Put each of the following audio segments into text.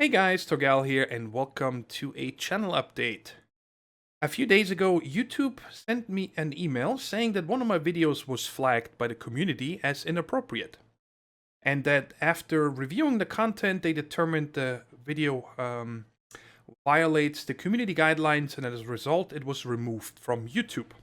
Hey guys, Torgal here, and welcome to a channel update. A few days ago, YouTube sent me an email saying that one of my videos was flagged by the community as inappropriate, and that after reviewing the content, they determined the video violates the community guidelines, and as a result, it was removed from YouTube.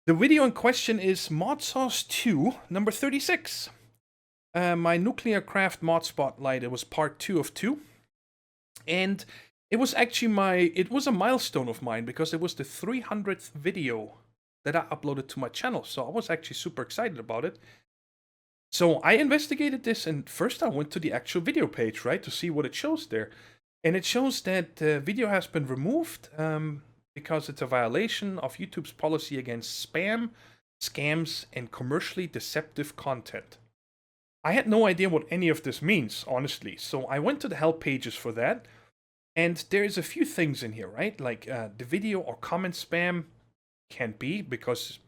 The video in question is ModSauce 2, number 36. My Nuclear Craft mod spotlight. It was part 2 of 2, and it was actually it was a milestone of mine because it was the 300th video that I uploaded to my channel. So I was actually super excited about it. So I investigated this, and first I went to the actual video page, right, to see what it shows there. And it shows that the video has been removed because it's a violation of YouTube's policy against spam, scams, and commercially deceptive content. I had no idea what any of this means, honestly. So I went to the help pages for that. And there's a few things in here, right? Like the video or comment spam can't be because,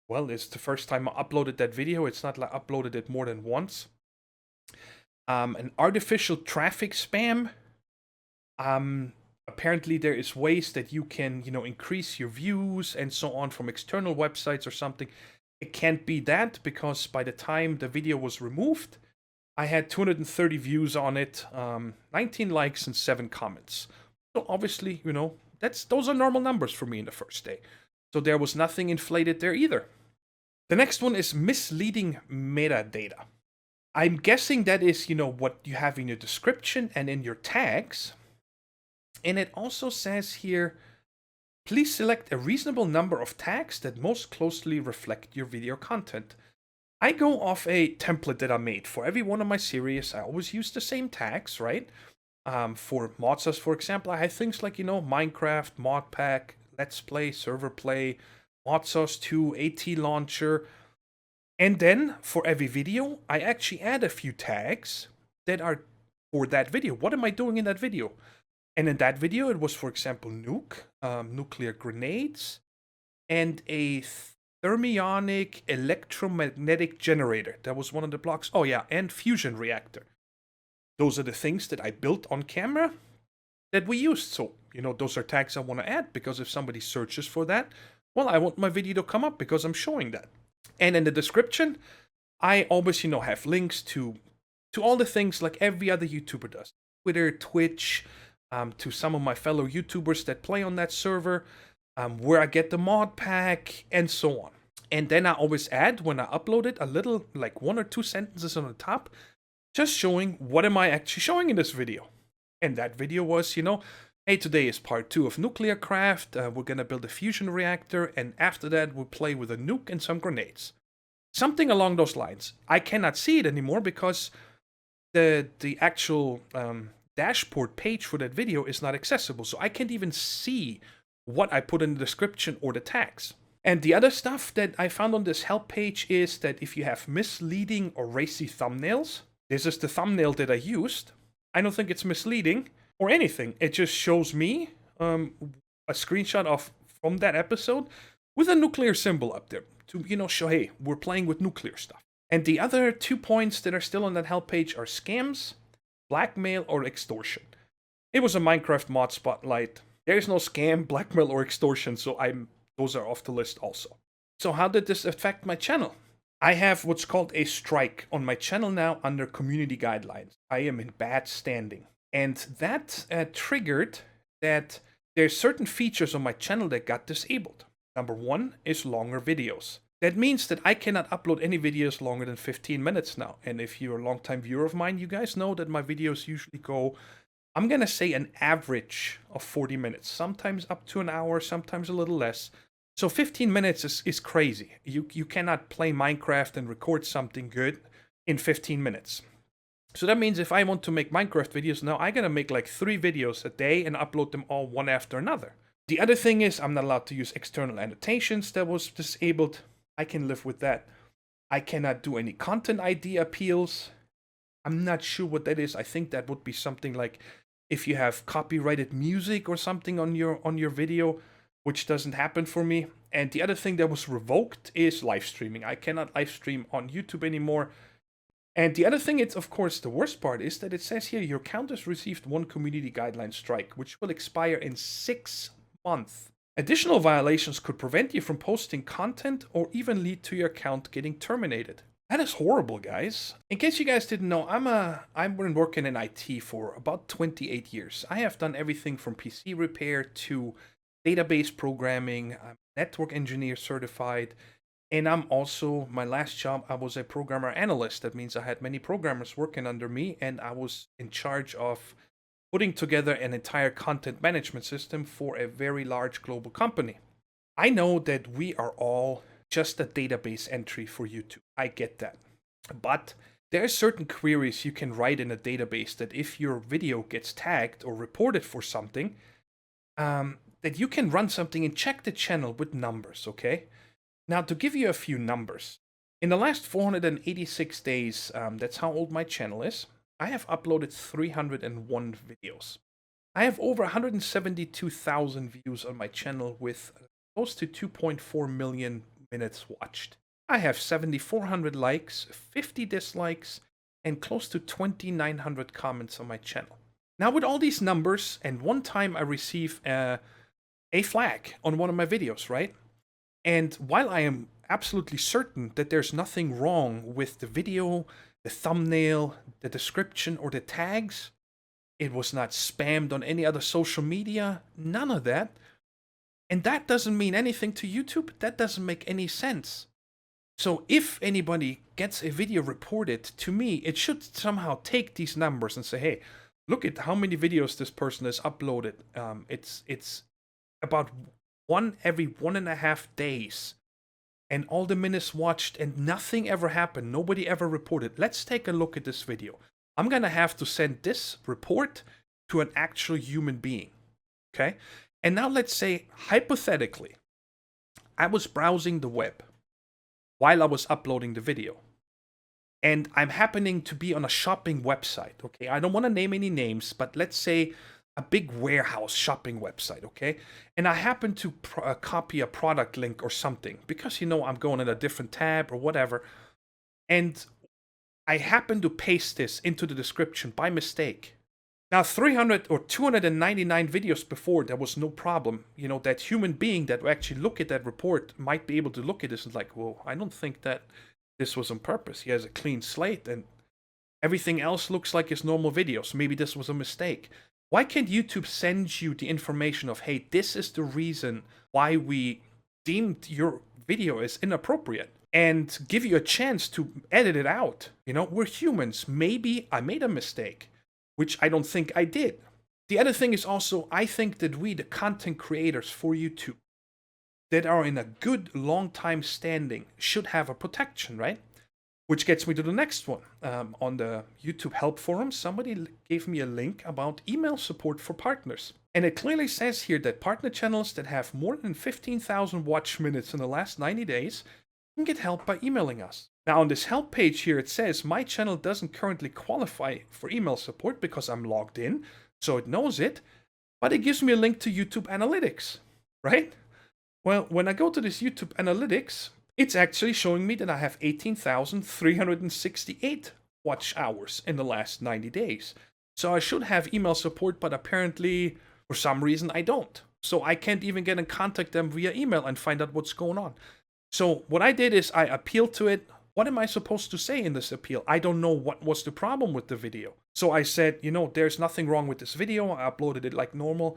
well, it's the first time I uploaded that video. It's not like I uploaded it more than once. An artificial traffic spam. Apparently there is ways that you can, increase your views and so on from external websites or something. It can't be that because by the time the video was removed, I had 230 views on it, 19 likes and 7 comments. So obviously, those are normal numbers for me in the first day. So there was nothing inflated there either. The next one is misleading metadata. I'm guessing that is, what you have in your description and in your tags. And it also says here, please select a reasonable number of tags that most closely reflect your video content. I go off a template that I made for every one of my series. I always use the same tags, right? For ModSauce, for example, I had things like, Minecraft, Modpack, Let's Play, Server Play, ModSauce 2, AT Launcher. And then for every video, I actually add a few tags that are for that video. What am I doing in that video? And in that video, it was, for example, nuclear grenades, and a thermionic electromagnetic generator. That was one of the blocks. Oh yeah, and fusion reactor. Those are the things that I built on camera that we used. So, those are tags I want to add because if somebody searches for that, well, I want my video to come up because I'm showing that. And in the description, I always, have links to all the things like every other YouTuber does. Twitter, Twitch, to some of my fellow YouTubers that play on that server, where I get the mod pack, and so on. And then I always add, when I upload it, a little, like 1 or 2 sentences on the top, just showing what am I actually showing in this video. And that video was, hey, today is part 2 of Nuclear Craft, we're gonna build a fusion reactor, and after that we'll play with a nuke and some grenades. Something along those lines. I cannot see it anymore because the actual dashboard page for that video is not accessible, so I can't even see what I put in the description or the tags. And the other stuff that I found on this help page is that if you have misleading or racy thumbnails, this is the thumbnail that I used. I don't think it's misleading or anything. It just shows me a screenshot from that episode with a nuclear symbol up there to, show, hey, we're playing with nuclear stuff. And the other 2 points that are still on that help page are scams, blackmail, or extortion. It was a Minecraft mod spotlight. There's no scam, blackmail, or extortion, so those are off the list also. So how did this affect my channel? I have what's called a strike on my channel now under community guidelines. I am in bad standing. And that triggered that there's certain features on my channel that got disabled. Number 1 is longer videos. That means that I cannot upload any videos longer than 15 minutes now. And if you're a longtime viewer of mine, you guys know that my videos usually go, I'm gonna say, an average of 40 minutes. Sometimes up to an hour, sometimes a little less. So 15 minutes is crazy. You cannot play Minecraft and record something good in 15 minutes. So that means if I want to make Minecraft videos now, I'm gonna make like 3 videos a day and upload them all one after another. The other thing is I'm not allowed to use external annotations. That was disabled. I can live with that. I cannot do any content ID appeals. I'm not sure what that is. I think that would be something like if you have copyrighted music or something on your video, which doesn't happen for me. And the other thing that was revoked is live streaming. I cannot live stream on YouTube anymore. And the other thing, it's of course the worst part, is that it says here your account has received one community guideline strike, which will expire in 6 months. Additional violations could prevent you from posting content or even lead to your account getting terminated. That is horrible, guys. In case you guys didn't know, I've been working in IT for about 28 years. I have done everything from PC repair to database programming. I'm network engineer certified. And I'm also, my last job, I was a programmer analyst. That means I had many programmers working under me, and I was in charge of putting together an entire content management system for a very large global company. I know that we are all just a database entry for YouTube. I get that. But there are certain queries you can write in a database that if your video gets tagged or reported for something, that you can run something and check the channel with numbers, okay? Now, to give you a few numbers, in the last 486 days, that's how old my channel is, I have uploaded 301 videos. I have over 172,000 views on my channel with close to 2.4 million minutes watched. I have 7,400 likes, 50 dislikes, and close to 2,900 comments on my channel. Now, with all these numbers, and one time I receive a flag on one of my videos, right? And while I am absolutely certain that there's nothing wrong with the video, the thumbnail, the description, or the tags, it was not spammed on any other social media, none of that. And that doesn't mean anything to YouTube. That doesn't make any sense. So if anybody gets a video reported to me, it should somehow take these numbers and say, hey, look at how many videos this person has uploaded. It's about one every 1.5 days, and all the minutes watched, and nothing ever happened. Nobody ever reported. Let's take a look at this video. I'm gonna have to send this report to an actual human being, okay? And now let's say, hypothetically, I was browsing the web while I was uploading the video, and I'm happening to be on a shopping website, okay? I don't want to name any names, but let's say a big warehouse shopping website, okay? And I happen to copy a product link or something because, you know, I'm going in a different tab or whatever. And I happen to paste this into the description by mistake. Now, 300 or 299 videos before, there was no problem. You know, that human being that will actually look at that report might be able to look at this and like, well, I don't think that this was on purpose. He has a clean slate and everything else looks like his normal videos. Maybe this was a mistake. Why can't YouTube send you the information of, hey, this is the reason why we deemed your video as inappropriate, and give you a chance to edit it out? You know, we're humans. Maybe I made a mistake, which I don't think I did. The other thing is also, I think that we, the content creators for YouTube, that are in a good long time standing, should have a protection, right? Which gets me to the next one. On the YouTube help forum, somebody gave me a link about email support for partners. And it clearly says here that partner channels that have more than 15,000 watch minutes in the last 90 days can get help by emailing us. Now on this help page here, it says my channel doesn't currently qualify for email support because I'm logged in, so it knows it, but it gives me a link to YouTube Analytics, right? Well, when I go to this YouTube Analytics, it's actually showing me that I have 18,368 watch hours in the last 90 days. So I should have email support, but apparently, for some reason, I don't. So I can't even get in contact them via email and find out what's going on. So what I did is I appealed to it. What am I supposed to say in this appeal? I don't know what was the problem with the video. So I said, you know, there's nothing wrong with this video. I uploaded it like normal.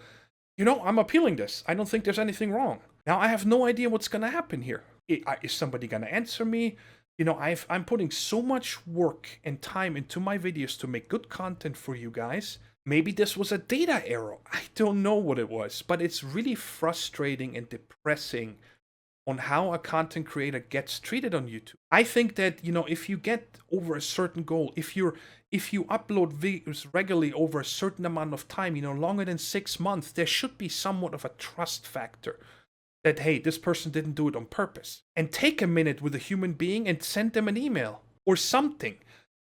You know, I'm appealing this. I don't think there's anything wrong. Now I have no idea what's going to happen here. Is somebody going to answer me? You know, I'm putting so much work and time into my videos to make good content for you guys. Maybe this was a data error. I don't know what it was, but it's really frustrating and depressing on how a content creator gets treated on YouTube. I think that, you know, if you get over a certain goal, if you upload videos regularly over a certain amount of time, you know, longer than 6 months, there should be somewhat of a trust factor. That, hey, this person didn't do it on purpose. And take a minute with a human being and send them an email or something.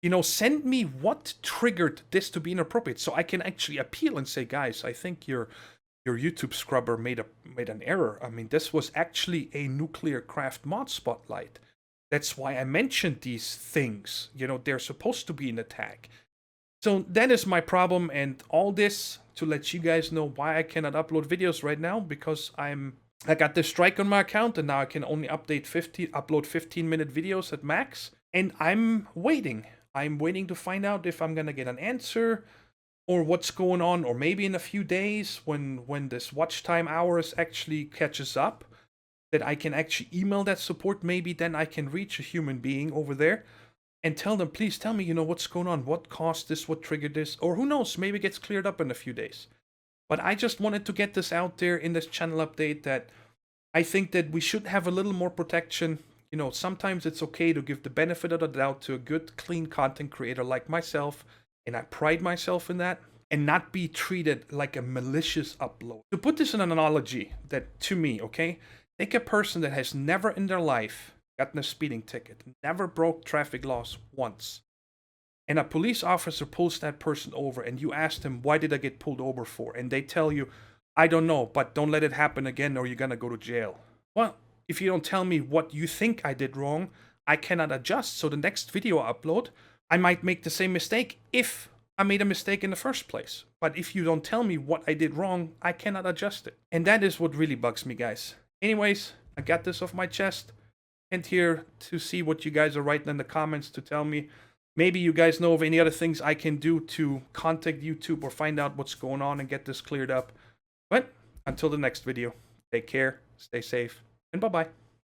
You know, send me what triggered this to be inappropriate so I can actually appeal and say, guys, I think your YouTube scrubber made an error. I mean, this was actually a Nuclear Craft mod spotlight. That's why I mentioned these things. You know, they're supposed to be in the tag. So that is my problem, and all this to let you guys know why I cannot upload videos right now, because I got this strike on my account, and now I can only upload 15-minute videos at max, and I'm waiting. I'm waiting to find out if I'm gonna get an answer or what's going on, or maybe in a few days when this watch time hours actually catches up, that I can actually email that support. Maybe then I can reach a human being over there and tell them, please tell me, you know, what's going on, what caused this, what triggered this, or who knows, maybe it gets cleared up in a few days. But I just wanted to get this out there in this channel update, that I think that we should have a little more protection. You know, sometimes it's okay to give the benefit of the doubt to a good, clean content creator like myself, and I pride myself in that, and not be treated like a malicious upload. To put this in an analogy that, to me, okay, take a person that has never in their life gotten a speeding ticket, never broke traffic laws once, and a police officer pulls that person over, and you ask them, why did I get pulled over for? And they tell you, I don't know, but don't let it happen again or you're gonna go to jail. Well, if you don't tell me what you think I did wrong, I cannot adjust. So the next video I upload, I might make the same mistake if I made a mistake in the first place. But if you don't tell me what I did wrong, I cannot adjust it. And that is what really bugs me, guys. Anyways, I got this off my chest, and here to see what you guys are writing in the comments to tell me. Maybe you guys know of any other things I can do to contact YouTube or find out what's going on and get this cleared up. But until the next video, take care, stay safe, and bye-bye.